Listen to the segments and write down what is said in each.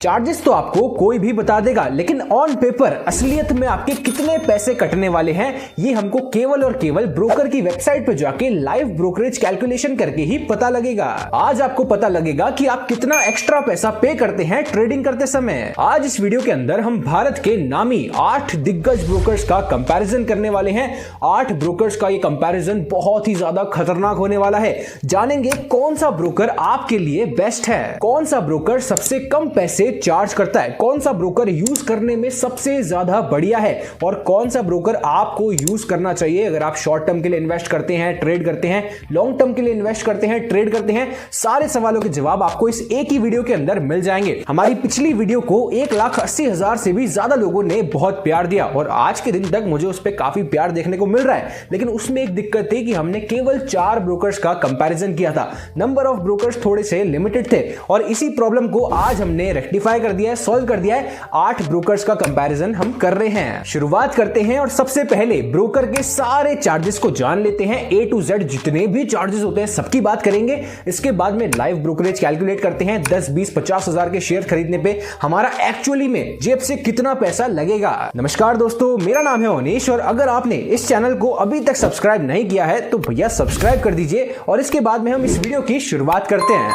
Charges तो आपको कोई भी बता देगा, लेकिन ऑन पेपर असलियत में आपके कितने पैसे कटने वाले हैं ये हमको केवल और केवल ब्रोकर की वेबसाइट पे जाके लाइव ब्रोकरेज कैलकुलेशन करके ही पता लगेगा। आज आपको पता लगेगा कि आप कितना एक्स्ट्रा पैसा पे करते हैं ट्रेडिंग करते समय। आज इस वीडियो के अंदर हम भारत के नामी 8 दिग्गज ब्रोकर्स का कंपैरिजन करने वाले हैं। 8 ब्रोकर्स का ये कंपैरिजन बहुत ही ज्यादा खतरनाक होने वाला है। जानेंगे कौन सा ब्रोकर आपके लिए बेस्ट है, कौन सा ब्रोकर सबसे कम पैसे चार्ज करता है, कौन सा ब्रोकर यूज करने में सबसे ज्यादा बढ़िया है और कौन सा ब्रोकर आपको यूज करना चाहिए अगर आप शॉर्ट टर्म के लिए इन्वेस्ट करते हैं, ट्रेड करते हैं, लॉन्ग टर्म के लिए इन्वेस्ट करते हैं, ट्रेड करते हैं। सारे सवालों के जवाब आपको इस एक ही वीडियो के अंदर मिल जाएंगे। हमारी पिछली वीडियो को 1,80,000 से भी ज्यादा लोगों ने बहुत प्यार दिया और आज के दिन तक मुझे उस पर काफी प्यार देखने को मिल रहा है, लेकिन उसमें एक दिक्कत थी कि हमने केवल 4 ब्रोकर्स का कंपैरिजन किया था। नंबर ऑफ ब्रोकर्स थोड़े से लिमिटेड थे और इसी प्रॉब्लम को आज हमने रेक्टिफाई कर दिया है, सॉल्व कर दिया है। 8 ब्रोकर्स का कंपैरिजन हम कर रहे हैं। शुरुआत करते हैं और सबसे पहले ब्रोकर के सारे चार्जेस को जान लेते हैं। A to Z जितने भी चार्जेस होते हैं सबकी बात करेंगे। इसके बाद में लाइव ब्रोकरेज कैलकुलेट करते हैं। 10, 20, 50 हजार के शेयर खरीदने पे हमारा एक्चुअली में जेब से कितना पैसा लगेगा। नमस्कार दोस्तों, मेरा नाम है अनीश और अगर आपने इस चैनल को अभी तक सब्सक्राइब नहीं किया है तो भैया सब्सक्राइब कर दीजिए और इसके बाद में हम इस वीडियो की शुरुआत करते हैं।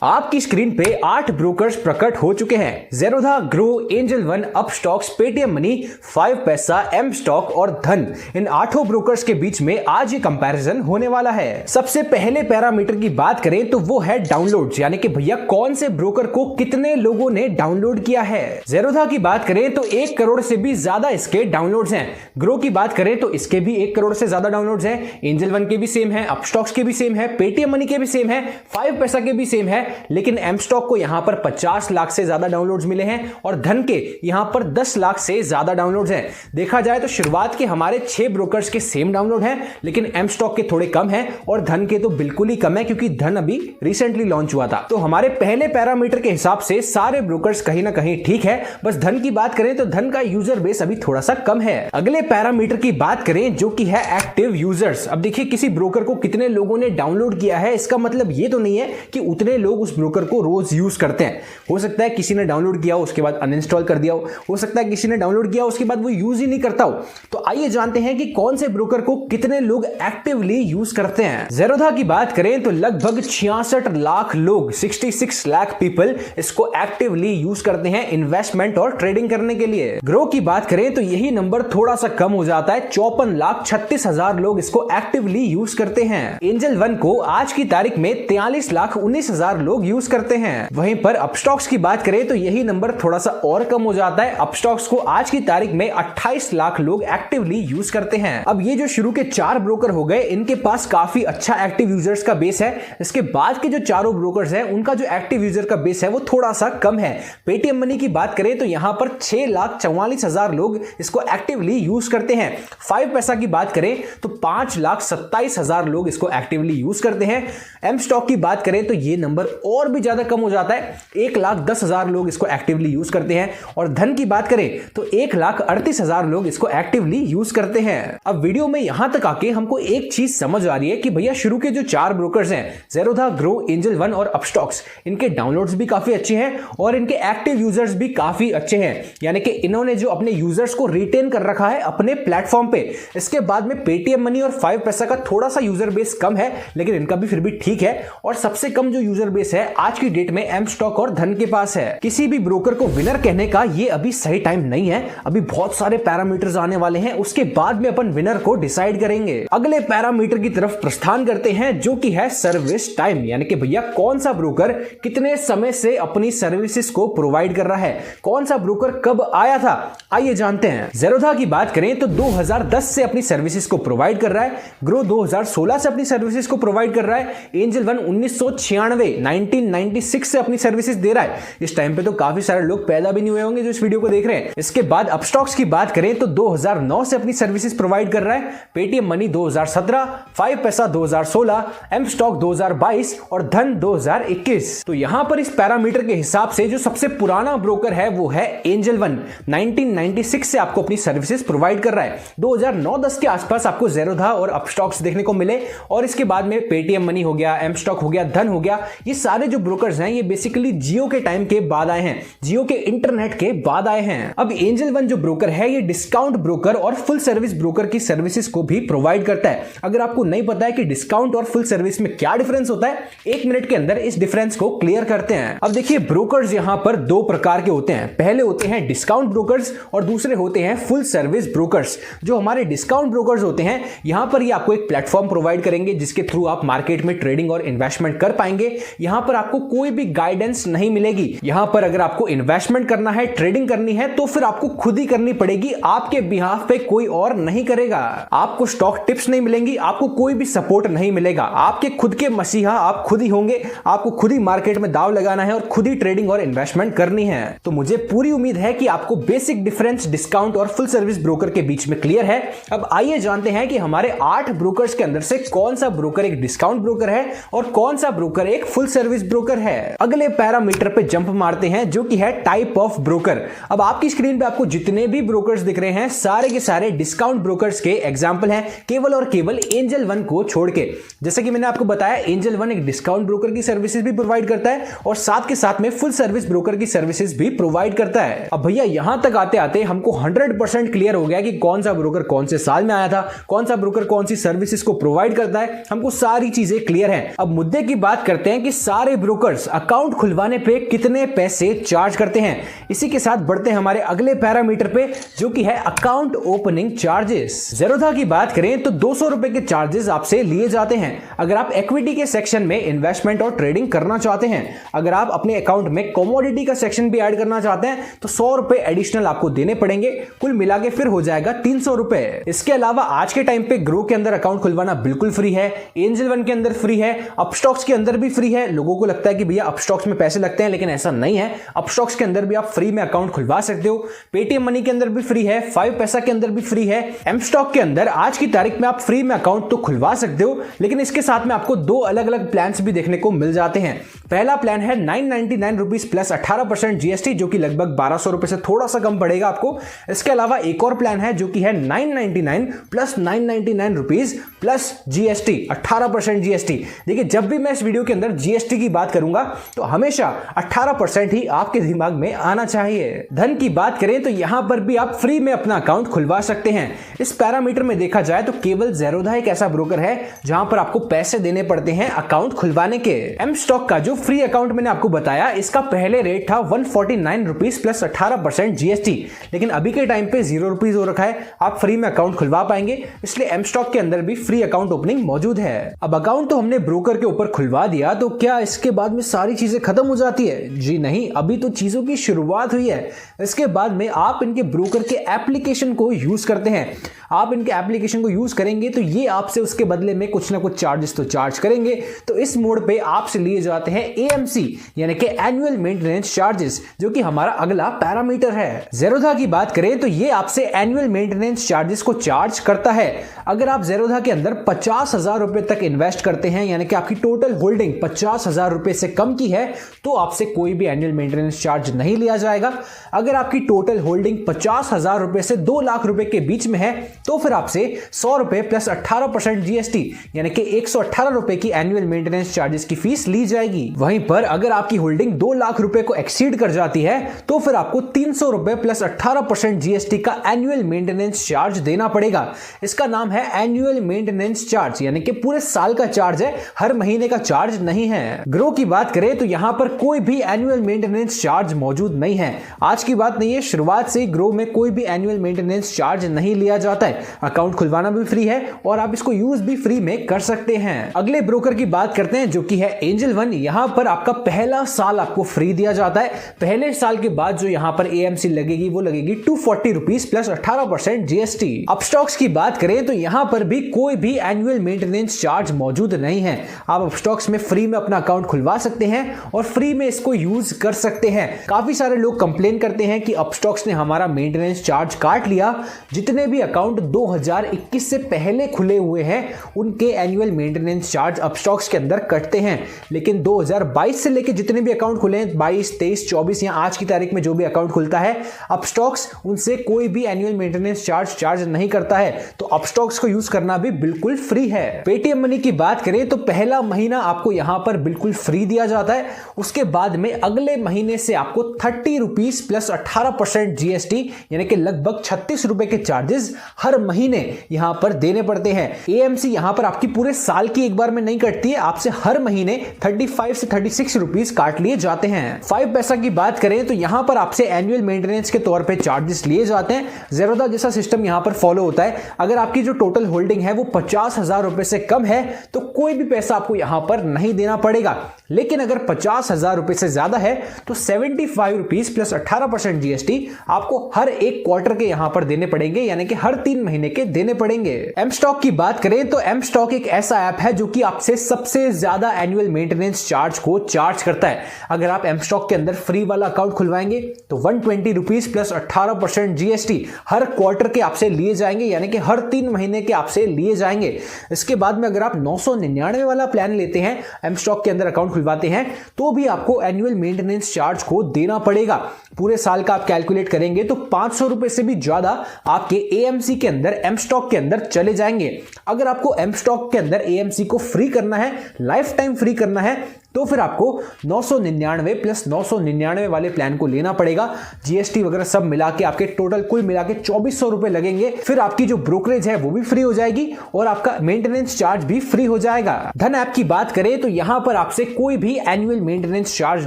आपकी स्क्रीन पे 8 ब्रोकर्स प्रकट हो चुके हैं। Zerodha, grow, angel one, Upstox, Paytm money, 5 पैसा, एम स्टॉक और धन, इन 8 ब्रोकर्स के बीच में आज ये कंपैरिजन होने वाला है। सबसे पहले पैरामीटर की बात करें तो वो है डाउनलोड्स, यानी कि भैया कौन से ब्रोकर को कितने लोगों ने डाउनलोड किया है। ज़ेरोधा की बात करें तो 1 करोड़ से भी ज्यादा इसके डाउनलोड्स हैं। ग्रो की बात करें तो इसके भी 1 करोड़ से ज्यादा डाउनलोड्स हैं। एंजल वन के भी सेम है, अपस्टॉक्स के भी सेम है, पेटीएम मनी के भी सेम है, 5 पैसा के भी सेम है, लेकिन एम स्टॉक को यहां पर 50 लाख से ज्यादा डाउनलोड्स मिले हैं और धन के यहां पर 10 लाख से ज्यादा डाउनलोड्स हैं। देखा जाए तो शुरुआत के हमारे 6 ब्रोकर्स के सेम डाउनलोड हैं, लेकिन एम स्टॉक के थोड़े कम हैं और धन के तो बिल्कुल ही कम है क्योंकि धन अभी रिसेंटली लॉन्च हुआ था। तो हमारे पहले पैरामीटर के हिसाब से सारे ब्रोकर्स कहीं ना कहीं ठीक है। बस धन की बात करें तो धन का यूजर बेस अभी थोड़ा सा कम है। अगले पैरामीटर की बात करें जो कि है एक्टिव यूजर्स। अब देखिए, किसी ब्रोकर को कितने लोगों ने डाउनलोड किया है इसका मतलब ये तो नहीं है कि उतने लोग उस ब्रोकर को रोज यूज करते हैं। हो सकता है किसी ने डाउनलोड किया हो उसके बाद अनइंस्टॉल कर दिया हो सकता है किसी ने डाउनलोड किया उसके बाद वो यूज ही नहीं करता हो। तो आइए जानते हैं कि कौन से ब्रोकर को कितने लोग एक्टिवली यूज करते हैं। ज़ेरोधा की बात करें तो लगभग 66 लाख लोग, 66 लाख पीपल इसको एक्टिवली यूज करते हैं इन्वेस्टमेंट और ट्रेडिंग करने के लिए। ग्रो की बात करें तो यही नंबर थोड़ा सा कम हो जाता है, 54,36,000 लोग इसको एक्टिवली यूज करते हैं। एंजल वन को आज की तारीख में 43,19,000 लोग यूज करते हैं। वहीं पर अपस्टॉक्स की बात करें तो यही नंबर थोड़ा सा और कम हो जाता है। अपस्टॉक्स को आज की तारीख में 28 लाख लोग एक्टिवली यूज करते हैं। अब ये जो शुरू के 4 ब्रोकर हो गए, इनके पास काफी अच्छा एक्टिव यूजर्स का बेस है। इसके बाद के जो चारों ब्रोकर्स हैं उनका जो एक्टिव यूजर का बेस है वो थोड़ा सा कम है। पेटीएम मनी की बात करें तो यहां पर 6,44,000 लोग इसको एक्टिवली यूज करते हैं। 5 पैसा की बात करें तो 5,27,000 लोग इसको एक्टिवली यूज करते हैं। एम स्टॉक की बात करें तो ये नंबर और भी ज्यादा कम हो जाता है, 1,10,000 लोग इसको एक्टिवली यूज करते हैं। और धन की बात करें तो 1,38,000 लोग इसको एक्टिवली यूज करते हैं। अब वीडियो में यहां तक आके हमको एक चीज समझ आ रही है कि भैया शुरू के जो 4 ब्रोकर्स हैं, ज़ेरोधा, ग्रो, एंजल वन और अपस्टॉक्स, इनके डाउनलोड्स भी काफी अच्छे हैं और इनके एक्टिव यूजर्स भी काफी अच्छे हैं, यानी कि इन्होंने जो अपने यूजर्स को रिटेन कर रखा है अपने प्लेटफॉर्म पे। इसके बाद में पेटीएम मनी और 5 पैसा का थोड़ा सा यूजर बेस कम है, लेकिन इनका भी फिर भी ठीक है। और सबसे कम जो यूजर बेस है आज की डेट में एम स्टॉक और धन के पास है। किसी भी ब्रोकर को विनर कहने का ये अभी सही टाइम नहीं है, अभी बहुत सारे पैरामीटर्स आने वाले हैं, उसके बाद में अपन विनर को डिसाइड करेंगे। अगले पैरामीटर की तरफ प्रस्थान करते हैं जो कि है सर्विस टाइम, यानी कि भैया कौन सा ब्रोकर कितने समय से अपनी सर्विसेज को प्रोवाइड कर रहा है, कौन सा ब्रोकर कब आया था, आइए जानते हैं। ज़ेरोधा की बात करें तो 2010 से अपनी सर्विसेज को प्रोवाइड कर रहा है। ग्रो 2016 से अपनी सर्विसेज को प्रोवाइड कर रहा है। एंजल वन 1996 1996 से अपनी सर्विसेज दे रहा है। इस टाइम पे तो काफी सारे लोग पैदा भी नहीं हुए होंगे जो इस वीडियो को देख रहे हैं। इसके बाद अपस्टॉक्स की बात करें तो 2009 से अपनी सर्विसेज प्रोवाइड कर रहा है। पेटीएम मनी 2017, 5 पैसा 2016, एम स्टॉक 2022 और धन 2021। तो यहां पर इस पैरामीटर के हिसाब से जो सबसे पुराना ब्रोकर है वो है एंजल वन। 1996 से आपको अपनी सर्विसेज प्रोवाइड कर रहा है। 2009-10 के आसपास आपको ज़ेरोधा और अपस्टॉक्स देखने को मिले और इसके बाद में पेटीएम मनी हो गया, एम स्टॉक हो गया, धन हो गया। ये सारे जो ब्रोकर्स हैं ये बेसिकली जियो के टाइम के बाद आए हैं, जियो के इंटरनेट के बाद आए हैं। अब एंजल वन जो ब्रोकर है ये डिस्काउंट ब्रोकर और फुल सर्विस ब्रोकर की सर्विसेज को भी प्रोवाइड करता है। अगर आपको नहीं पता है कि डिस्काउंट और फुल सर्विस में क्या डिफरेंस होता है, 1 मिनट के अंदर इस डिफरेंस को क्लियर करते हैं। अब देखिए ब्रोकर्स यहां पर 2 प्रकार के होते हैं। पहले होते हैं डिस्काउंट ब्रोकर्स और दूसरे होते हैं फुल सर्विस ब्रोकर्स। जो हमारे डिस्काउंट ब्रोकर्स होते हैं यहां पर ये आपको एक प्लेटफॉर्म प्रोवाइड करेंगे जिसके थ्रू आप मार्केट में ट्रेडिंग और इन्वेस्टमेंट कर पाएंगे। यहां पर आपको कोई भी गाइडेंस नहीं मिलेगी। यहां पर अगर आपको इन्वेस्टमेंट करना है, ट्रेडिंग करनी है तो फिर आपको खुद ही करनी पड़ेगी, आपके बिहाफ पे कोई और नहीं करेगा। आपको स्टॉक टिप्स नहीं मिलेंगी, आपको कोई भी सपोर्ट नहीं मिलेगा। आपके खुद के मसीहा आप खुद ही होंगे। आपको खुद ही मार्केट में दांव लगाना है और खुद ही ट्रेडिंग और इन्वेस्टमेंट करनी है। तो मुझे पूरी उम्मीद है कि आपको बेसिक डिफरेंस डिस्काउंट और फुल सर्विस ब्रोकर के बीच में क्लियर है। अब आइए जानते हैं कि हमारे 8 ब्रोकर्स के अंदर से कौन सा ब्रोकर एक डिस्काउंट ब्रोकर है और कौन सा ब्रोकर एक फुल सर्विस ब्रोकर है। अगले पैरामीटर पे जंप मारते हैं जो कि है टाइप ऑफ ब्रोकर। अब आपकी स्क्रीन पे आपको जितने भी ब्रोकर्स दिख रहे हैं सारे के सारे डिस्काउंट ब्रोकर्स के एग्जांपल हैं, केवल और केवल एंजल वन को छोड़ के। जैसे कि मैंने आपको बताया एंजल वन एक डिस्काउंट ब्रोकर की सर्विसेज भी प्रोवाइड करता है और साथ के साथ में फुल सर्विस ब्रोकर की सर्विसेज भी प्रोवाइड करता है। अब भैया यहां तक आते आते हमको 100% क्लियर हो गया कि कौन सा ब्रोकर कौन से साल में आया था, कौन सा ब्रोकर कौन सी सर्विसेज को प्रोवाइड करता है। हमको सारी चीजें क्लियर हैं। अब मुद्दे की बात करते हैं कि सारे ब्रोकर्स अकाउंट खुलवाने पे कितने पैसे चार्ज करते हैं। इसी के साथ बढ़ते हैं हमारे अगले पैरामीटर पे जो कि है अकाउंट ओपनिंग चार्जेस। ज़ेरोधा की बात करें तो 200 रुपए के चार्जेस आपसे लिए जाते हैं अगर आप इक्विटी के सेक्शन में इन्वेस्टमेंट और ट्रेडिंग करना चाहते हैं। अगर आप अपने अकाउंट में कमोडिटी का सेक्शन भी ऐड करना चाहते हैं तो 100 रुपए एडिशनल आपको देने पड़ेंगे। कुल मिला के फिर हो जाएगा 300 रुपए। इसके अलावा आज के टाइम पे ग्रो के अंदर अकाउंट खुलवाना बिल्कुल फ्री है, एंजल वन के अंदर फ्री है, अपस्टॉक्स के अंदर भी फ्री है। लोगों को लगता है कि भैया अपस्टॉक्स में पैसे लगते हैं, लेकिन ऐसा नहीं है। अपस्टॉक्स के अंदर भी आप फ्री में अकाउंट खुलवा सकते हो। पेटीएम मनी के अंदर भी फ्री है, 5 पैसा के अंदर भी फ्री है। एम स्टॉक के अंदर आज की तारीख में आप फ्री में अकाउंट तो खुलवा सकते हो, लेकिन इसके साथ में आपको 2 अलग अलग प्लान्स भी देखने को मिल जाते हैं। पहला प्लान है 999 रुपीज प्लस 18% जीएसटी जो कि लगभग 1200 रुपए से थोड़ा सा कम पड़ेगा आपको। इसके अलावा एक और प्लान है जो कि है 999 plus 999 rupees plus GST 18% GST. देखिए जब भी मैं इस वीडियो के अंदर जीएसटी की बात करूंगा तो हमेशा 18% ही आपके दिमाग में आना चाहिए। धन की बात करें तो यहां पर भी आप फ्री में अपना अकाउंट खुलवा सकते हैं। इस पैरामीटर में देखा जाए तो केवल ज़ेरोधा एक ऐसा ब्रोकर है जहां पर आपको पैसे देने पड़ते हैं अकाउंट खुलवाने के। एम स्टॉक का जो फ्री अकाउंट मैंने आपको बताया इसका पहले रेट था 149 रुपीज प्लस 18% जीएसटी, लेकिन अभी के टाइम पे 0 रुपीज हो रखा है। आप फ्री में अकाउंट खुलवा पाएंगे, इसलिए एम स्टॉक के अंदर भी फ्री अकाउंट ओपनिंग मौजूद है। अब अकाउंट तो हमने ब्रोकर के ऊपर खुलवा दिया, तो क्या इसके बाद में सारी चीजें खत्म हो जाती है? जी नहीं, अभी तो चीजों की शुरुआत हुई है। इसके बाद में आप इनके ब्रोकर के एप्लीकेशन को यूज करते हैं। आप इनके एप्लीकेशन को यूज करेंगे तो ये आपसे उसके बदले में कुछ ना कुछ चार्जेस तो चार्ज करेंगे। तो इस मोड पे आपसे लिए जाते हैं एएमसी यानी कि एनुअल मेंटेनेंस चार्जेस, जो कि हमारा अगला पैरामीटर है। ज़ेरोधा की बात करें तो ये आपसे एनुअल मेंटेनेंस चार्जेस को चार्ज करता है। अगर आप ज़ेरोधा के अंदर 50,000 रुपए तक इन्वेस्ट करते हैं यानी कि आपकी टोटल होल्डिंग 50,000 रुपए से कम की है तो आपसे कोई भी एनुअल मेंटेनेंस चार्ज नहीं लिया जाएगा। अगर आपकी टोटल होल्डिंग 50,000 रुपए से 2 लाख रुपए के बीच में है तो फिर आपसे 100 रुपए प्लस 18% जीएसटी यानी कि 118 रुपए की एनुअल मेंटेनेंस चार्जेस की फीस ली जाएगी। वहीं पर अगर आपकी होल्डिंग 2 लाख रुपए को एक्सीड कर जाती है तो फिर आपको 300 रुपए प्लस 18% जीएसटी का एनुअल मेंटेनेंस चार्ज देना पड़ेगा। इसका नाम है एनुअल मेंटेनेंस चार्ज यानी कि पूरे साल का चार्ज है, हर महीने का चार्ज नहीं है। ग्रो की बात करें तो यहां पर कोई भी एनुअल मेंटेनेंस चार्ज मौजूद नहीं है। आज की बात नहीं है, शुरुआत से ग्रो में कोई भी एनुअल मेंटेनेंस चार्ज नहीं लिया जाता है। है। अकाउंट खुलवाना भी फ्री है और आप इसको यूज भी फ्री में कर सकते हैं। अगले ब्रोकर की बात करते हैं जो कि है एंजल वन। यहां पर आपका पहला साल आपको फ्री दिया जाता है। पहले साल के बाद जो यहां पर एएमसी लगेगी वो लगेगी 240 रुपीज प्लस 18% जीएसटी। अपस्टॉक्स की बात करें तो यहां पर भी कोई भी एनुअल मेंटेनेंस चार्ज मौजूद नहीं है। आप अपस्टॉक्स में फ्री में अपना अकाउंट खुलवा सकते हैं और फ्री में इसको यूज कर सकते हैं। काफी सारे लोग कंप्लेन करते हैं कि अपस्टॉक्स ने हमारा मेंटेनेंस चार्ज काट लिया। जितने भी अकाउंट 2021 से पहले खुले हुए हैं उनके एनुअल मेंटेनेंस चार्ज अपस्टॉक्स के अंदर कटते हैं, लेकिन 2022 से लेकर जितने भी अकाउंट खुले हैं 22, 23, 24 या आज की तारीख में जो भी अकाउंट खुलता है अपस्टॉक्स उनसे कोई भी एनुअल मेंटेनेंस चार्ज नहीं करता है। तो अपस्टॉक्स को यूज करना भी बिल्कुल फ्री है। पेटीएम मनी की बात करें तो पहला महीना आपको यहां पर बिल्कुल फ्री दिया जाता है। उसके बाद में अगले महीने से आपको 30 रुपीज प्लस 18% जीएसटी यानी कि लगभग 36 रुपए के चार्जेस हर महीने यहां पर देने पड़ते हैं। एएमसी यहां पर आपकी पूरे साल की एक बार में नहीं कटती है, आपसे हर महीने 35 से 36 रुपीज काट लिए जाते हैं। 5 पैसा की बात करें तो यहां पर आपसे एनुअल मेंटेनेंस के तौर पे चार्जेस लिए जाते हैं। ज़ेरोधा जैसा सिस्टम यहां पर फॉलो होता है। अगर आपकी जो टोटल होल्डिंग है वो 50,000 रुपए से कम है तो कोई भी पैसा आपको यहां पर नहीं देना पड़ेगा, लेकिन अगर 50,000 रुपए से ज्यादा है तो 75 रुपीज प्लस 18% जीएसटी आपको हर एक क्वार्टर के यहां पर देने पड़ेंगे, यानी कि हर 3 महीने के देने पड़ेंगे। एम स्टॉक की बात करें तो एम स्टॉक एक ऐसा ऐप है जो कि आपसे सबसे ज्यादा एनुअल मेंटेनेंस चार्ज को चार्ज करता है। अगर आप एम स्टॉक के अंदर फ्री वाला अकाउंट खुलवाएंगे तो 120 रुपीज प्लस 18% जीएसटी हर क्वार्टर के आपसे लिए जाएंगे, यानी कि हर 3 महीने के आपसे लिए जाएंगे। इसके बाद में अगर आप 999 वाला प्लान लेते हैं, एम स्टॉक के अंदर अकाउंट खुलवाते हैं, तो भी आपको एनुअल मेंटेनेंस चार्ज को देना पड़ेगा। पूरे साल का आप कैलकुलेट करेंगे तो 500 रुपए से भी ज्यादा आपके एएमसी के अंदर एम स्टॉक के अंदर चले जाएंगे। अगर आपको एम स्टॉक के अंदर एएमसी को फ्री करना है, लाइफ टाइम फ्री करना है, तो फिर आपको 999 प्लस 999 वाले प्लान को लेना पड़ेगा। जीएसटी वगैरह सब मिला के आपके टोटल कुल मिला के 2400 रुपए लगेंगे। फिर आपकी जो ब्रोकरेज है वो भी फ्री हो जाएगी और आपका मेंटेनेंस चार्ज भी फ्री हो जाएगा। धन ऐप की बात करें तो यहां पर आपसे कोई भी एनुअल मेंटेनेंस चार्ज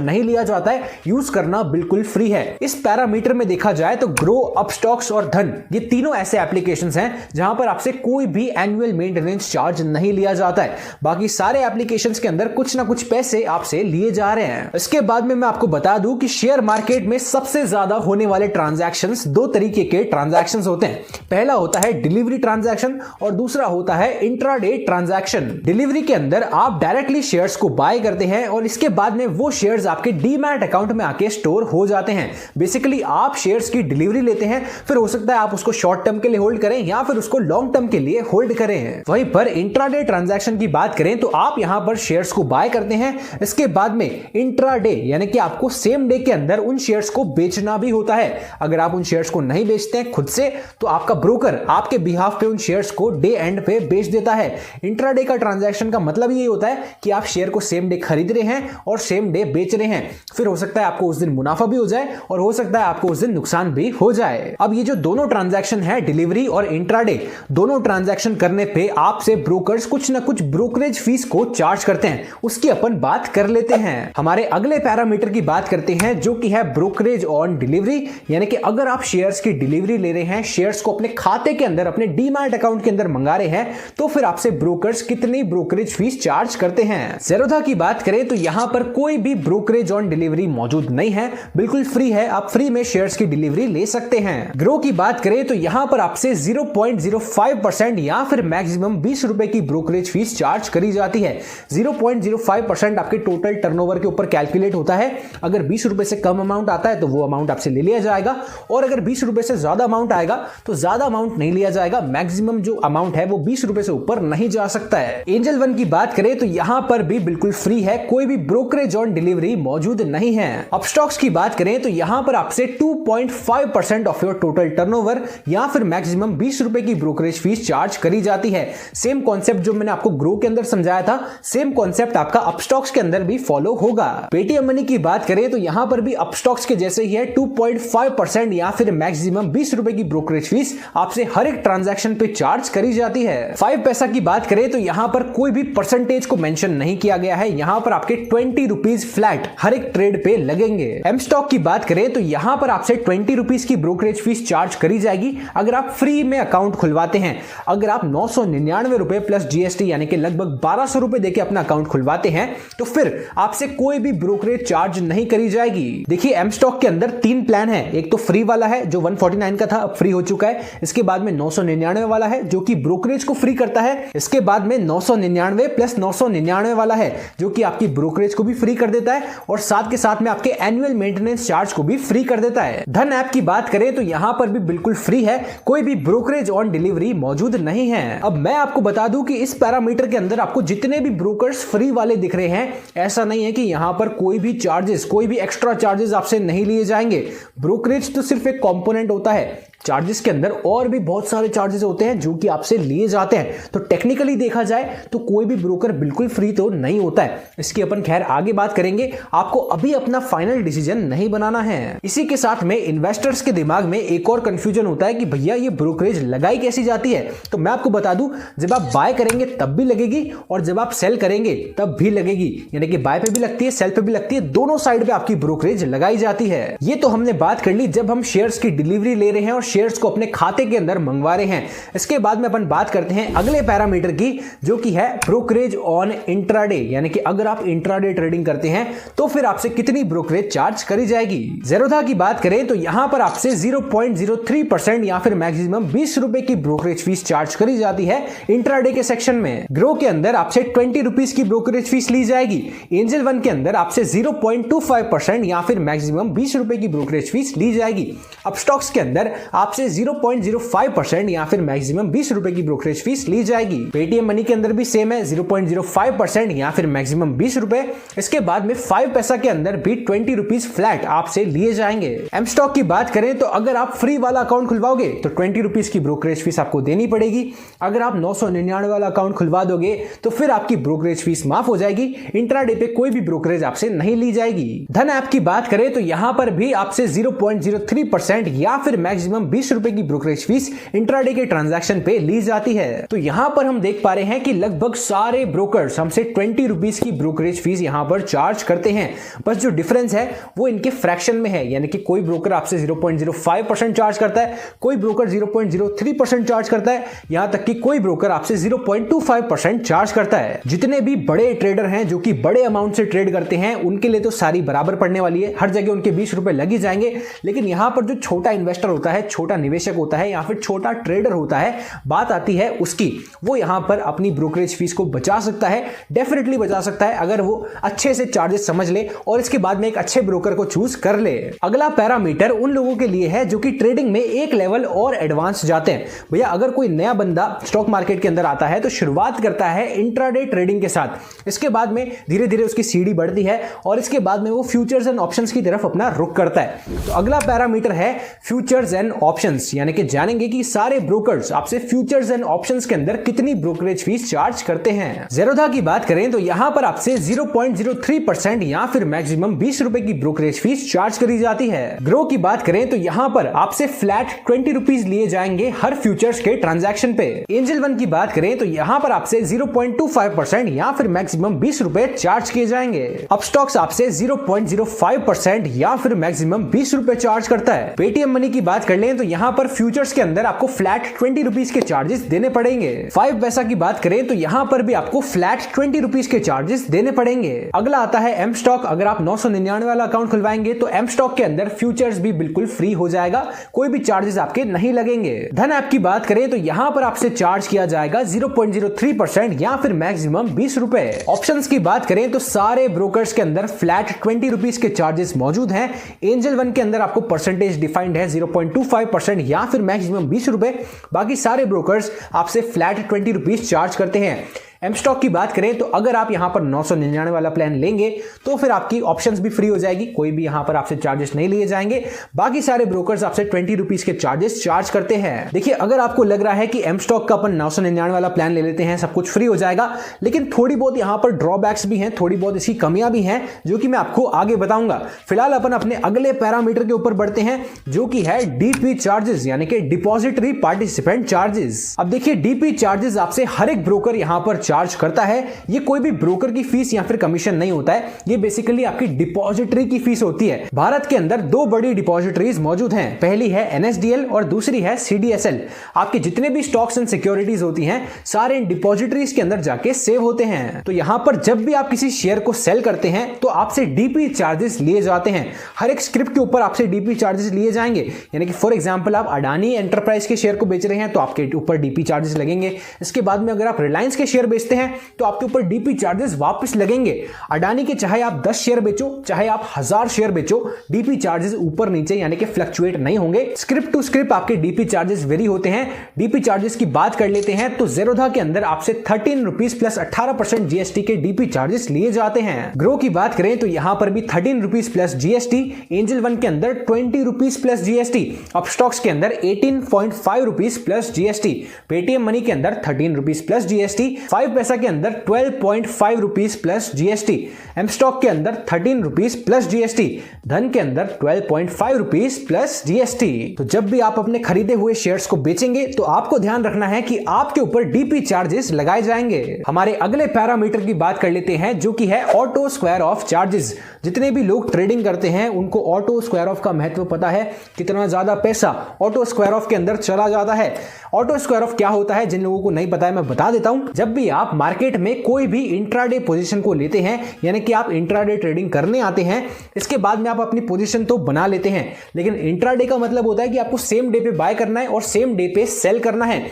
नहीं लिया जाता है, यूज करना बिल्कुल फ्री है। इस पैरामीटर में देखा जाए तो ग्रो, अपस्टॉक्स और धन ये तीनों ऐसे एप्लीकेशंस हैं जहां पर आपसे कोई भी एनुअल मेंटेनेंस चार्ज नहीं लिया जाता है। बाकी सारे एप्लीकेशंस के अंदर कुछ ना कुछ पैसे आपसे लिए जा रहे हैं। इसके बाद में मैं आपको बता दूं कि शेयर मार्केट में सबसे ज्यादा होने वाले ट्रांजैक्शंस 2 तरीके के ट्रांजैक्शंस होते हैं। पहला होता है डिलीवरी ट्रांजैक्शन और दूसरा होता है इंट्राडे ट्रांजैक्शन। डिलीवरी के अंदर आप डायरेक्टली शेयर्स को बाय करते हैं और इसके बाद में वो शेयर्स आपके डीमैट अकाउंट में आके स्टोर हो जाते हैं। बेसिकली आप शेयर्स की डिलीवरी लेते हैं, फिर हो सकता है आप उसको शॉर्ट टर्म के लिए होल्ड करें या फिर उसको लॉन्ग टर्म के लिए होल्ड करें। वहीं पर इंट्राडे ट्रांजैक्शन की बात करें तो आप यहां पर शेयर्स को बाय करते हैं, इसके बाद में इंट्राडे यानी कि आपको सेम डे के अंदर उन शेयर्स को बेचना भी होता है। अगर आप उन शेयर्स को नहीं बेचते हैं खुद से तो आपका ब्रोकर आपके बिहाफ पे उन शेयर्स को डे एंड पे बेच देता है। इंट्राडे का ट्रांजैक्शन का मतलब ये होता है कि आप शेयर को सेम डे खरीद रहे हैं और सेम डे बेच रहे हैं। फिर हो सकता है आपको उस दिन मुनाफा भी हो जाए और हो सकता है आपको उस दिन नुकसान भी हो जाए। अब ये जो दोनों ट्रांजैक्शन है, डिलीवरी और इंट्राडे, दोनों ट्रांजैक्शन करने पे आपसे ब्रोकर्स कुछ ना कुछ ब्रोकरेज फीस को चार्ज करते हैं। उसकी अपन बात कर लेते हैं। हमारे अगले पैरामीटर की बात करते हैं जो कि है ब्रोकरेज ऑन डिलीवरी, यानी कि अगर आप शेयर्स की डिलीवरी ले रहे हैं, शेयर्स को अपने खाते के अंदर अपने डीमैट अकाउंट के अंदर मंगा रहे हैं, तो फिर आपसे ब्रोकर्स कितनी ब्रोकरेज फीस चार्ज करते हैं। ज़ेरोधा की बात करें तो यहां पर कोई भी ब्रोकरेज ऑन डिलीवरी मौजूद नहीं है, बिल्कुल फ्री है। आप फ्री में शेयर्स की डिलीवरी ले सकते हैं। ग्रो की बात करें तो यहां पर आपसे 0.05% या फिर मैक्सिमम 20 रुपए की ब्रोकरेज फीस चार्ज करी जाती है। 0.05% आपके टोटल टर्नओवर के ऊपर कैलकुलेट होता है। अगर 20 रुपए से कम अमाउंट आता है तो वो अमाउंट आपसे ले लिया जाएगा और अगर 20 रुपए से ज्यादा अमाउंट आएगा तो ज्यादा अमाउंट नहीं लिया जाएगा। मैक्सिमम जो अमाउंट है वो 20 रुपए से ऊपर नहीं जा सकता है। एंजल वन की बात करें तो यहां पर भी बिल्कुल फ्री है, कोई भी ब्रोकरेज ऑन डिलीवरी मौजूद नहीं है। अपस्टॉक्स की बात करें तो यहां पर आपसे 2.5% ऑफ योर टोटल टर्नओवर या फिर मैक्सिमम 20 रुपए की ब्रोकरेज फीस चार्ज करी जाती है। सेम कॉन्सेप्ट जो मैंने आपको ग्रो के अंदर समझाया था, सेम कॉन्सेप्ट आपका अपस्टॉक्स के अंदर भी फॉलो होगा। पेटीएम मनी की बात करें तो यहां पर भी अपस्टॉक्स के जैसे ही है 2.5% या फिर मैक्सिमम 20 रुपए की ब्रोकरेज फीस आपसे हर एक ट्रांजैक्शन पे चार्ज करी जाती है। 5 पैसा की बात करें तो यहां पर कोई भी परसेंटेज को मेंशन नहीं किया गया है, यहां पर आपके 20 रुपीज फ्लैट हर एक ट्रेड पे लगेंगे। एम स्टॉक की बात करें तो यहां पर आपसे 20 रुपीज की ब्रोकरेज फीस चार्ज करी जाएगी अगर आप फ्री में अकाउंट खुलवाते हैं। अगर आप 999 रुपए प्लस जीएसटी यानी कि लगभग 1200 रुपए देके अपना अकाउंट खुलवाते हैं तो फिर आपसे कोई भी ब्रोकरेज चार्ज नहीं करी जाएगी। देखिए एम स्टॉक के अंदर 3 प्लान है, एक तो फ्री वाला है जो 149 का था, अब फ्री हो चुका है। इसके बाद में 999 वाला है जो कि ब्रोकरेज को फ्री करता है। इसके बाद में 999 प्लस 999 वाला है जो कि आपकी ब्रोकरेज को भी फ्री कर देता है और साथ के साथ में आपके एनुअल मेंटेनेंस चार्ज को भी फ्री कर देता है। धन ऐप की बात करें तो यहां पर भी बिल्कुल फ्री है, कोई भी ब्रोकरेज ऑन डिलीवरी मौजूद नहीं है। अब मैं आपको बता दूं कि इस पैरामीटर के अंदर आपको जितने भी ब्रोकर्स फ्री वाले दिख रहे हैं, ऐसा नहीं है कि यहां पर कोई भी चार्जेस, कोई भी एक्स्ट्रा चार्जेस आपसे नहीं लिए जाएंगे। ब्रोकरेज तो सिर्फ एक कंपोनेंट होता है, चार्जेस के अंदर और भी बहुत सारे चार्जेस होते हैं जो कि आपसे लिए जाते हैं। तो टेक्निकली देखा जाए तो कोई भी ब्रोकर बिल्कुल फ्री तो नहीं होता है। इसकी अपन खैर आगे बात करेंगे, आपको अभी अपना फाइनल डिसीजन नहीं बनाना है। इसी के साथ में इन्वेस्टर्स के दिमाग में एक और कंफ्यूजन होता है कि भैया ये ब्रोकरेज लगाई कैसी जाती है। तो मैं आपको बता दूं, जब आप बाय करेंगे तब भी लगेगी और जब आप सेल करेंगे तब भी लगेगी, यानी कि बाय पे भी लगती है, सेल पे भी लगती है, दोनों साइड पे आपकी ब्रोकरेज लगाई जाती है। ये तो हमने बात कर ली जब हम शेयर्स की डिलीवरी ले रहे हैं और शेयर्स को अपने खाते के अंदर मंगवा रहे हैं। इसके बाद में अपन बात करते हैं अगले पैरामीटर की जो कि है ब्रोकरेज ऑन इंट्राडे, यानी कि अगर आप इंट्राडे ट्रेडिंग करते हैं तो फिर आपसे कितनी ब्रोकरेज चार्ज करी जाएगी। ज़ेरोधा की बात करें तो यहां पर आपसे 0.03% या फिर मैक्सिमम 20 रुपए की ब्रोकरेज फीस चार्ज करी जाती है इंट्राडे के सेक्शन में। ग्रो के अंदर आपसे 20 रुपीज की ब्रोकरेज फीस ली जाएगी। एंजल वन के अंदर आपसे 0.25% या फिर मैक्सिमम 20 रुपए की ब्रोकरेज फीस ली जाएगी। अपस्टॉक्स के अंदर आपसे 0.05% या फिर मैक्सिमम 20 रुपए की ब्रोकरेज फीस ली जाएगी। पेटीएम मनी के अंदर भी सेम है, 0.05% या फिर मैक्सिमम 20 रुपए। इसके बाद में 5 पैसा के अंदर भी 20 रुपीज फ्लैट आपसे लिए जाएंगे। एम स्टॉक की बात करें तो अगर आप फ्री वाला अकाउंट खुलवाओगे तो 20 रुपीज की ब्रोकरेज फीस आपको देनी पड़ेगी। अगर आप 999 वाला अकाउंट खुलवा दोगे तो फिर आपकी ब्रोकरेज फीस माफ हो जाएगी। इंट्राडे पे कोई भी ब्रोकरेज आपसे नहीं ली जाएगी। धन ऐप की बात करें तो यहां पर भी आपसे 0.03% या फिर मैक्सिमम 20 रुपए की ब्रोकरेज फीस इंट्राडे के ट्रांजैक्शन पे ली जाती है। तो यहां पर हम देख पा रहे हैं कि लगभग सारे ब्रोकर्स हमसे 20 रुपीज की ब्रोकरेज फीस यहां पर चार्ज करते हैं। बस जो डिफरेंस है वो इनके फ्रैक्शन में है, यानी कि कोई ब्रोकर आपसे 0.05% चार्ज करता है, कोई ब्रोकर 0.03% चार्ज करता है, यहां तक कि कोई ब्रोकर आपसे 0.25% चार्ज करता है। जितने भी बड़े ट्रेडर हैं जो कि बड़े अमाउंट से ट्रेड करते हैं उनके लिए तो सारी बराबर पड़ने वाली है, हर जगह उनके 20 रुपए लग ही जाएंगे। लेकिन यहां पर जो छोटा इन्वेस्टर होता है, छोटा निवेशक होता है या फिर छोटा ट्रेडर होता है, बात आती है उसकी, वो यहां पर अपनी ब्रोकरेज फीस को बचा सकता है, डेफिनेटली बचा सकता है अगर वो अच्छे से चार्जेस समझ ले और इसके बाद में एक अच्छे ब्रोकर को चूज कर ले। अगला पैरामीटर उन लोगों के लिए है जो कि ट्रेडिंग में एक लेवल और एडवांस जाते हैं। भैया अगर कोई नया बंदा स्टॉक मार्केट के अंदर आता है तो शुरुआत करता है इंट्राडे ट्रेडिंग के साथ, इसके बाद में धीरे धीरे उसकी सीढ़ी बढ़ती है और इसके बाद में वो फ्यूचर्स एंड ऑप्शंस की तरफ अपना रुख करता है। तो अगला पैरामीटर है फ्यूचर्स एंड ऑप्शंस, यानी कि जानेंगे कि सारे ब्रोकर्स आपसे फ्यूचर्स एंड ऑप्शंस के अंदर कितनी ब्रोकरेज फीस चार्ज करते हैं। ज़ेरोधा की बात करें तो यहां पर आपसे 0.03% या फिर मैक्सिमम 20 रुपए की ब्रोकरेज फीस चार्ज करी जाती है। ग्रो की बात करें तो यहां पर आपसे फ्लैट 20 रुपीज लिए जाएंगे हर फ्यूचर्स के ट्रांजैक्शन पे। एंजल वन की बात करें तो यहां पर आपसे 0.25% या फिर मैक्सिमम 20 रुपए चार्ज किए जाएंगे। अपस्टॉक्स आपसे 0.05% या फिर मैक्सिमम 20 रुपए चार्ज करता है। पेटीएम मनी की बात कर लें तो यहां पर फ्यूचर्स के अंदर आपको फ्लैट 20 रुपीज के चार्जेस देने पड़ेंगे। 5 पैसा की बात करें तो यहां पर भी आपको फ्लैट 20 रुपीज के चार्जेस देने पड़ेंगे। अगला आता है एम स्टॉक। अगर आप 999 वाला अकाउंट खुलवाएंगे तो एम स्टॉक के अंदर फ्यूचर्स भी बिल्कुल फ्री हो जाएगा, कोई भी चार्जेस आपके नहीं लगेंगे। धन ऐप की बात करें तो यहां पर आपसे चार्ज किया जाएगा 0.03% या फिर मैक्सिमम 20 रुपए। ऑप्शंस की बात करें तो सारे ब्रोकर्स के अंदर फ्लैट 20 रुपीज के चार्जेस मौजूद हैं। एंजल वन के अंदर आपको परसेंटेज डिफाइंड है 0.25% या फिर मैक्सिमम 20 रुपए। बाकी सारे ब्रोकर्स आपसे फ्लैट 20 रुपीज चार्ज करते हैं। एम स्टॉक की बात करें तो अगर आप यहां पर 999 वाला प्लान लेंगे तो फिर आपकी ऑप्शंस भी फ्री हो जाएगी, कोई भी यहां पर आपसे चार्जेस नहीं लिए जाएंगे। बाकी सारे ब्रोकर्स आपसे 20 रुपीज के चार्जेस चार्ज करते हैं। देखिए, अगर आपको लग रहा है कि एम स्टॉक का अपन 999 वाला प्लान ले लेते हैं, सब कुछ फ्री हो जाएगा, लेकिन थोड़ी बहुत यहां पर ड्रॉबैक्स भी हैं, थोड़ी बहुत इसकी कमियां भी हैं, जो कि मैं आपको आगे बताऊंगा। फिलहाल अपन अपने अगले पैरामीटर के ऊपर बढ़ते हैं, जो कि है डीपी चार्जेस, यानी कि डिपॉजिटरी पार्टिसिपेंट चार्जेस। अब देखिए, डीपी चार्जेस आपसे हर एक ब्रोकर यहां पर चार्ज करता है। ये कोई भी ब्रोकर की फीस या फिर कमीशन नहीं होता है, ये बेसिकली आपकी डिपॉजिटरी की फीस होती है। भारत के अंदर दो बड़ी डिपॉजिटरीज मौजूद हैं, पहली है एनएसडीएल और दूसरी है सीडीएसएल। आपके जितने भी स्टॉक्स एंड सिक्योरिटीज होती हैं, सारे इन डिपॉजिटरीज के अंदर जाके सेव होते हैं। तो यहां पर जब भी आप किसी शेयर को सेल करते हैं तो आपसे डीपी चार्जेस लिए जाते हैं। हर एक स्क्रिप्ट के ऊपर आपसे डीपी चार्जेस लिए जाएंगे, यानी कि फॉर एग्जांपल आप अडानी एंटरप्राइज के शेयर को बेच रहे हैं तो आपके ऊपर डीपी चार्जेस लगेंगे। इसके बाद में अगर आप रिलायंस के शेयर बेचते हैं तो आपके ऊपर डीपी चार्जेस वापस लगेंगे। अडानी के चाहे आप 10 शेयर बेचो, चाहे आप 1000 शेयर बेचो, डीपी चार्जेस ऊपर नीचे यानी कि फ्लक्चुएट नहीं होंगे। स्क्रिप्ट टू स्क्रिप्ट आपके डीपी चार्जेस वेरी होते हैं। डीपी चार्जेस की बात कर लेते हैं तो ज़ेरोधा के अंदर आपसे 13 रुपीज प्लस 18% जीएसटी के डीपी चार्जेस लिए जाते हैं। ग्रो की बात करें तो यहां पर भी 13 rupees plus GST, angel one के अंदर 20 रुपीज प्लस जीएसटी, अपस्टॉक्स के अंदर 18.5 rupees plus GST, Paytm money के अंदर 13 रुपीज प्लस जीएसटी, 5 पैसा के अंदर 12.5 rupees plus GST, M stock के अंदर 13 रुपीज प्लस जीएसटी, धन के अंदर 12.5 रुपीज प्लस जीएसटी। तो जब भी आप अपने खरीदे हुए शेयर्स को बेचेंगे तो आपको ध्यान रखना है कि आपके ऊपर डीपी चार्जेस लगाए जाएंगे। हमारे अगले पैरामीटर की बात कर लेते हैं, जो कि है ऑटो स्क्वायर ऑफ चार्जेस। जितने भी लोग ट्रेडिंग करते हैं उनको ऑटो स्क्वायर ऑफ का महत्व पता है, कितना ज्यादा पैसा ऑटो स्क्वायर ऑफ के अंदर चला जाता है। ऑटो स्क्वायर ऑफ क्या होता है, जिन लोगों को नहीं पता है मैं बता देता हूं। जब भी आप मार्केट में कोई भी इंट्राडे पोजीशन को लेते हैं, यानी कि आप इंट्राडे ट्रेडिंग करने आते हैं, इसके बाद में आप अपनी पोजीशन तो बना लेते हैं, लेकिन इंट्राडे का मतलब होता है कि आपको सेम डे पे बाय करना है और सेम डे पे सेल करना है।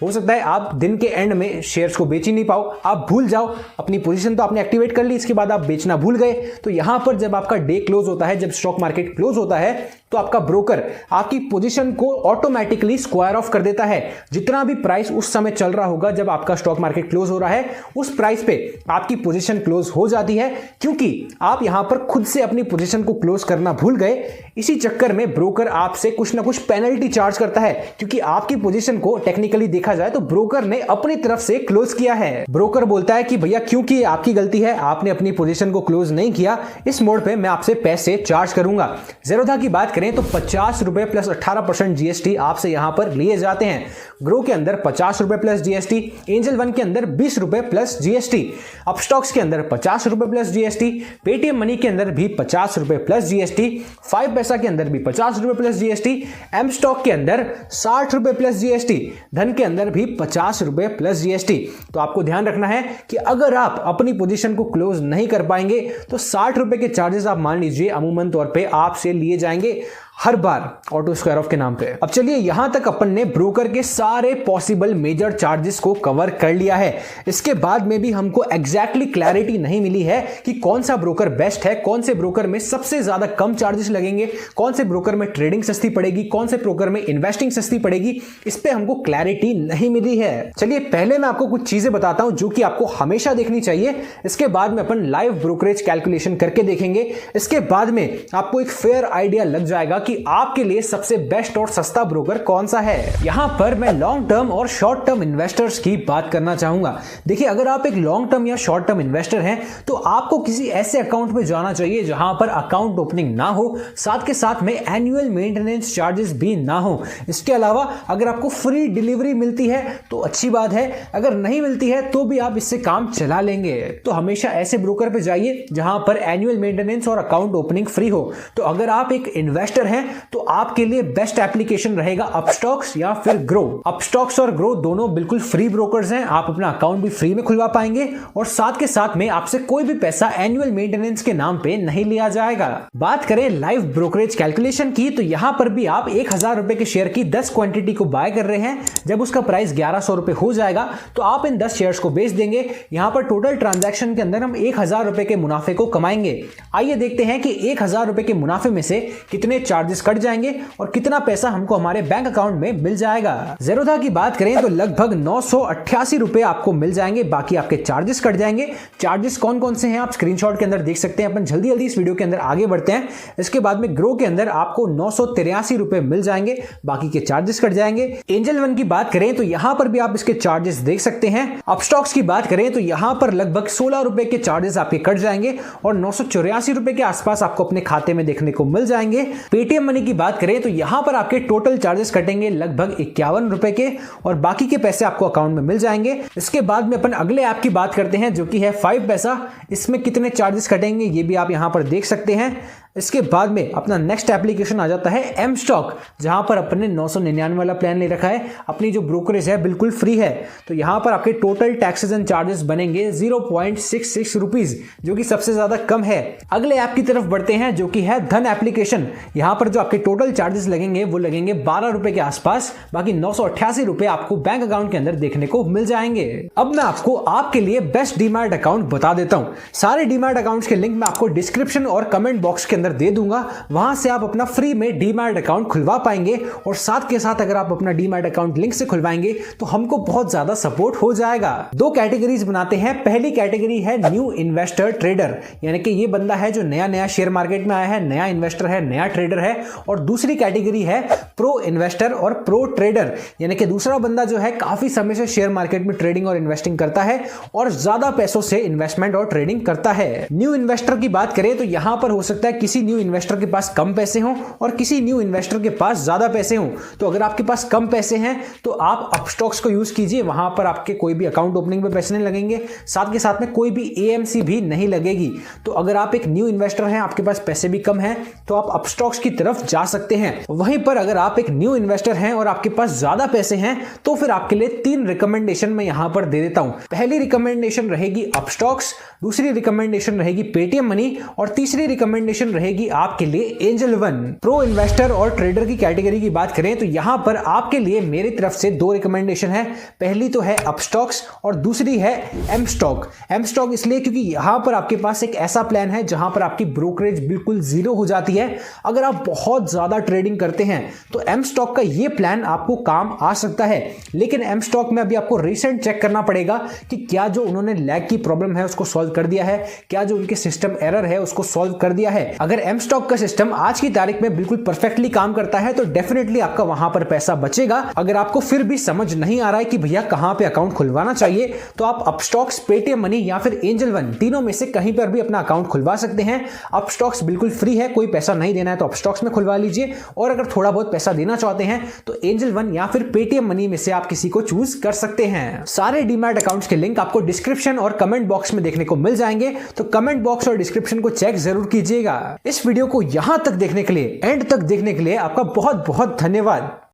हो सकता है आप दिन के एंड में शेयर्स को बेच ही नहीं पाओ, आप भूल जाओ, अपनी पोजीशन तो आपने एक्टिवेट कर ली, इसके बाद आप बेचना भूल गए। तो यहां पर जब आपका डे क्लोज होता है, जब स्टॉक मार्केट क्लोज होता है, तो आपका ब्रोकर आपकी पोजीशन को ऑटोमेटिकली स्क्वायर ऑफ कर देता है। जितना भी प्राइस उस समय चल रहा होगा जब आपका स्टॉक मार्केट क्लोज हो रहा है, उस प्राइस पे आपकी पोजीशन क्लोज हो जाती है, क्योंकि आप यहां पर खुद से अपनी पोजीशन को क्लोज करना भूल गए। इसी चक्कर में ब्रोकर आपसे कुछ ना कुछ पेनल्टी चार्ज करता है, क्योंकि आपकी पोजीशन को टेक्निकली देखा जाए तो ब्रोकर ने अपनी तरफ से क्लोज किया है। ब्रोकर बोलता है कि भैया क्योंकि आपकी गलती है, आपने अपनी पोजीशन को क्लोज नहीं किया, इस मोड पे मैं आपसे पैसे चार्ज करूंगा। ज़ेरोधा की बात करें तो 50 रुपए प्लस 18% जीएसटी आपसे यहां पर लिए जाते हैं। ग्रो के अंदर 50 रुपए प्लस जीएसटी, एंजल वन के अंदर 20 रुपए प्लस जीएसटी, अपस्टॉक्स के अंदर 50 रुपए प्लस जीएसटी, पेटीएम मनी के अंदर भी 50 रुपए प्लस जीएसटी, 5 पैसा के अंदर भी 50 रुपए प्लस जीएसटी, एम स्टॉक के अंदर 60 रुपए प्लस जीएसटी, धन के अंदर भी 50 रुपए प्लस जीएसटी। तो आपको ध्यान रखना है कि अगर आप अपनी पोजीशन को क्लोज नहीं कर पाएंगे तो 60 रुपए के चार्जेस आप मान लीजिए अमूमन तौर पे आपसे लिए जाएंगे हर बार ऑटो स्क्वायर ऑफ के नाम पे। अब चलिए, यहां तक अपन ने ब्रोकर के सारे पॉसिबल मेजर चार्जेस को कवर कर लिया है। इसके बाद में भी हमको एग्जैक्टली क्लैरिटी नहीं मिली है कि कौन सा ब्रोकर बेस्ट है, कौन से ब्रोकर में सबसे ज्यादा कम चार्जेस लगेंगे, कौन से ब्रोकर में ट्रेडिंग सस्ती पड़ेगी, कौन से ब्रोकर में इन्वेस्टिंग सस्ती पड़ेगी। इस पे हमको क्लैरिटी नहीं मिली है। चलिए, पहले मैं आपको कुछ चीजें बताता हूं जो कि आपको हमेशा देखनी चाहिए। इसके बाद में अपन लाइव ब्रोकरेज कैलकुलेशन करके देखेंगे। इसके बाद में आपको एक फेयर आइडिया लग जाएगा कि आपके लिए सबसे बेस्ट और सस्ता ब्रोकर कौन सा है। यहां पर मैं लॉन्ग टर्म और शॉर्ट टर्म इन्वेस्टर्स की बात करना चाहूंगा। देखिए, अगर आप एक लॉन्ग टर्म या शॉर्ट टर्म इन्वेस्टर हैं तो आपको किसी ऐसे अकाउंट में जाना चाहिए जहां पर अकाउंट ओपनिंग ना हो, साथ के साथ में एनुअल मेंटेनेंस चार्जेस भी ना हो। इसके अलावा अगर आपको फ्री डिलीवरी मिलती है तो अच्छी बात है, अगर नहीं मिलती है तो भी आप इससे काम चला लेंगे। तो हमेशा ऐसे ब्रोकर पे जाइए जहां पर एनुअल मेंटेनेंस और अकाउंट ओपनिंग फ्री हो। तो अगर आप एक इन्वेस्टर हैं तो आपके लिए बेस्ट एप्लीकेशन रहेगा अपस्टॉक्स या फिर ग्रो। अपस्टॉक्स और ग्रो दोनों बिल्कुल फ्री ब्रोकर्स हैं, आप अपना अकाउंट भी फ्री में खुलवा पाएंगे और साथ के साथ में आपसे कोई भी पैसा एनुअल मेंटेनेंस के नाम पे नहीं लिया जाएगा। बात करें लाइव ब्रोकरेज कैलकुलेशन की तो यहां पर भी आप 1000 रुपए के शेयर की 10 क्वांटिटी को बाय कर रहे हैं। जब उसका प्राइस 1100 रुपए हो जाएगा तो आप इन 10 शेयर्स को बेच देंगे। यहां पर टोटल ट्रांजैक्शन के अंदर हम 1000 रुपए के मुनाफे को कमाएंगे। आइए देखते हैं कि 1000 रुपए के मुनाफे में से कितने चार्जेस चार्जेस कट जाएंगे और कितना पैसा हमको हमारे बैंक अकाउंट में मिल जाएगा। ज़ेरोधा की बात करें तो लगभग 988 रुपए आपको मिल जाएंगे, बाकी आपके चार्जेस कट जाएंगे। चार्जेस कौन कौन से हैं आप स्क्रीनशॉट के अंदर देख सकते हैं। अपन जल्दी जल्दी इस वीडियो के अंदर आगे बढ़ते हैं। इसके बाद में ग्रो के अंदर आपको 983 रुपए मिल जाएंगे, बाकी के चार्जेस कट जाएंगे। एंजल वन की बात करें तो यहां पर भी आप इसके चार्जेस देख सकते हैं। अपस्टॉक्स की बात करें तो यहां पर लगभग 16 रुपए के चार्जेस आपके कट जाएंगे और 984 रुपए के आसपास आपको अपने खाते में देखने को मिल जाएंगे। पेटीएम मनी की बात करें तो यहां पर आपके टोटल चार्जेस कटेंगे लगभग 51 रुपए के और बाकी के पैसे आपको अकाउंट में मिल जाएंगे। इसके बाद में अपन अगले ऐप की बात करते हैं जो कि है 5 पैसा। इसमें कितने चार्जेस कटेंगे ये भी आप यहां पर देख सकते हैं। इसके बाद में अपना नेक्स्ट एप्लीकेशन आ जाता है एम स्टॉक, जहां पर अपने 999 वाला प्लान ले रखा है। अपनी जो ब्रोकरेज है बिल्कुल फ्री है, तो यहां पर आपके टोटल टैक्सेस एंड चार्जेस बनेंगे 0.66 रुपीज, जो कि सबसे ज्यादा कम है। अगले ऐप की तरफ बढ़ते हैं जो कि है धन एप्लीकेशन। यहां पर जो आपके टोटल चार्जेस लगेंगे वो लगेंगे 12 रुपए के आसपास, बाकी 988 रुपए आपको बैंक अकाउंट के अंदर देखने को मिल जाएंगे। अब मैं आपको आपके लिए बेस्ट डीमैट अकाउंट बता देता हूं। सारे डीमैट अकाउंट्स के लिंक मैं आपको डिस्क्रिप्शन और कमेंट बॉक्स के अंदर दे दूंगा। वहां से आप अपना फ्री में डीमैट अकाउंट खुलवा पाएंगे और साथ के साथ अगर आप अपना डीमैट अकाउंट लिंक से खुलवाएंगे तो हमको बहुत ज्यादा सपोर्ट हो जाएगा। दो कैटेगरीज बनाते हैं। पहली कैटेगरी है न्यू इन्वेस्टर ट्रेडर, यानी कि ये बंदा है जो नया नया शेयर मार्केट में आया है, नया इन्वेस्टर है, नया ट्रेडर है। और दूसरी कैटेगरी है प्रो इन्वेस्टर और प्रो ट्रेडर, यानी कि दूसरा बंदा जो है काफी समय से शेयर मार्केट में ट्रेडिंग और इन्वेस्टिंग करता है और ज्यादा पैसों से इन्वेस्टमेंट और ट्रेडिंग करता है। न्यू इन्वेस्टर की बात करें तो यहां पर हो सकता है किसी न्यू इन्वेस्टर के पास कम पैसे हों और किसी न्यू इन्वेस्टर के पास ज्यादा पैसे हों। तो अगर आपके पास कम पैसे हैं तो आप अपस्टॉक्स को यूज कीजिए। वहां पर आपके कोई भी अकाउंट ओपनिंग पे पैसे नहीं लगेंगे, साथ के साथ में कोई भी एएमसी भी नहीं लगेगी। तो अगर आप एक न्यू इन्वेस्टर हैं, आपके पास पैसे भी कम हैं, तो आप अपस्टॉक्स की तरफ जा सकते हैं। वहीं पर अगर आप एक न्यू इन्वेस्टर हैं और आपके पास ज्यादा पैसे हैं तो फिर आपके लिए 3 रिकमेंडेशन मैं यहां पर दे देता हूं। पहली रिकमेंडेशन रहेगी अपस्टॉक्स, दूसरी रिकमेंडेशन रहेगी पेटीएम मनी और तीसरी रिकमेंडेशन रहेगी आपके लिए एंजल वन। प्रो इन्वेस्टर और ट्रेडर की कैटेगरी की बात करें तो यहां पर आपके लिए मेरी तरफ से 2 रिकमेंडेशन है। पहली तो है अपस्टॉक्स और दूसरी है एम स्टॉक। एम स्टॉक इसलिए क्योंकि यहां पर आपके पास एक ऐसा प्लान है जहां पर आपकी ब्रोकरेज बिल्कुल जीरो हो जाती है। अगर आप बहुत ज्यादा ट्रेडिंग करते हैं तो एम स्टॉक का यह प्लान आपको काम आ सकता है, लेकिन एम स्टॉक में अभी आपको रिसेंट चेक करना पड़ेगा कि क्या जो उन्होंने लैग की प्रॉब्लम है उसको सॉल्व कर दिया है, क्या जो उनके सिस्टम एरर है उसको सॉल्व कर दिया है। अगर एम स्टॉक का सिस्टम आज की तारीख में बिल्कुल परफेक्टली काम करता है तो डेफिनेटली आपका वहां पर पैसा बचेगा। अगर आपको फिर भी समझ नहीं आ रहा है कि भैया कहां पे अकाउंट खुलवाना चाहिए, तो आप अपस्टॉक्स, पेटीएम मनी या फिर एंजल वन, तीनों में से कहीं पर भी अपना अकाउंट खुलवा सकते हैं। अपस्टॉक्स बिल्कुल फ्री है, कोई पैसा नहीं देना है तो अपस्टॉक्स में खुलवा लीजिए, और अगर थोड़ा बहुत पैसा देना चाहते हैं तो एंजल वन या फिर पेटीएम मनी में से आप किसी को चूज कर सकते हैं। सारे डीमैट अकाउंट्स के लिंक आपको डिस्क्रिप्शन और कमेंट बॉक्स में देखने को मिल जाएंगे, तो कमेंट बॉक्स और डिस्क्रिप्शन को चेक जरूर कीजिएगा। इस वीडियो को यहां तक देखने के लिए, एंड तक देखने के लिए आपका बहुत बहुत धन्यवाद।